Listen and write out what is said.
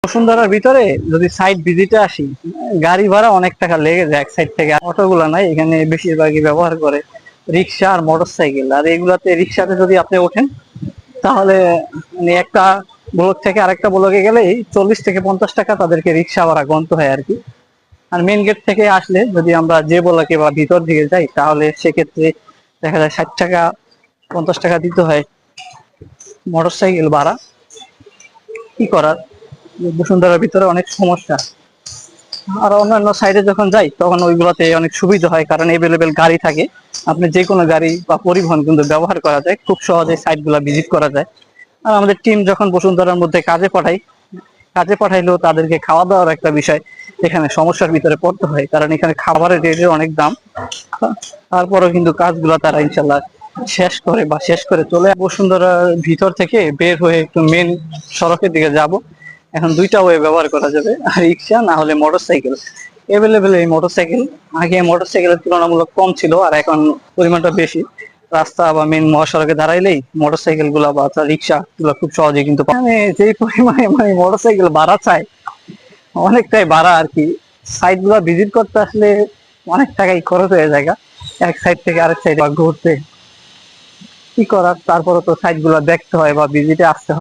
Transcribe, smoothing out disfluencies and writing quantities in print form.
বসুন্ধরার ভিতরে যদি সাইট ভিজিটে আসি, গাড়ি ভাড়া অনেক টাকা লেগে যায়। এক সাইড থেকে অটোগুলা নাই, এখানে বেশিরভাগই ব্যবহার করে রিক্সা আর মোটর সাইকেল। আর এগুলাতে রিক্সাতে যদি আপনি ওঠেন তাহলে মানে একটা ব্লক থেকে আরেকটা ব্লকে গেলেই 40 থেকে 50 টাকা তাদেরকে রিক্সা ভাড়া গুনতে হয় আর কি। আর মেন গেট থেকে আসলে যদি আমরা যে ব্লকে বা ভিতর দিকে যাই তাহলে সেক্ষেত্রে দেখা যায় 60 টাকা 50 টাকা দিতে হয় মোটর সাইকেল ভাড়া। কি করার, বসুন্ধরার ভিতরে অনেক সমস্যা। আর অন্যান্য সাইডে যখন যাই তখন ওইগুলোতে অনেক সুবিধা হয়, কারণ এভেলেবেল গাড়ি থাকে। আপনি যে কোনো গাড়ি বা পরিবহন কিন্তু ব্যবহার করা যায়, খুব সহজে সাইট গুলা ভিজিট করা যায়। আর আমাদের টিম যখন বসুন্ধরার মধ্যে কাজে পাঠাইলেও তাদেরকে খাওয়া দাওয়ার একটা বিষয় এখানে সমস্যার ভিতরে পড়তে হয়, কারণ এখানে খাবারের রেটের অনেক দাম। তারপরেও কিন্তু কাজগুলো তারা ইনশাল্লাহ শেষ করে চলে। বসুন্ধরার ভিতর থেকে বের হয়ে একটু মেন সড়কের দিকে যাব। এখন দুইটা ওয়ে ব্যবহার করা যাবে, আর রিক্সা না হলে মোটরসাইকেল। এভেলেবেল এই মোটরসাইকেল, আগে মোটরসাইকেলের তুলনামূলক কম ছিল আর এখন পরিমাণটা বেশি। রাস্তা বা মেন মহাসড়কে দাঁড়াইলেই মোটরসাইকেল গুলা বা রিক্সা গুলা খুব সহজে কিন্তু মানে যেই পরিমাণে মানে মোটরসাইকেল ভাড়া চায়, অনেকটাই ভাড়া আর কি। সাইট গুলা ভিজিট করতে আসলে অনেক টাকাই খরচ হয়ে যায় এক সাইড থেকে আরেক সাইড ঘুরতে। কি করার, তারপরে তো সাইট গুলা দেখতে হয় বা ভিজিটে আসতে হয়।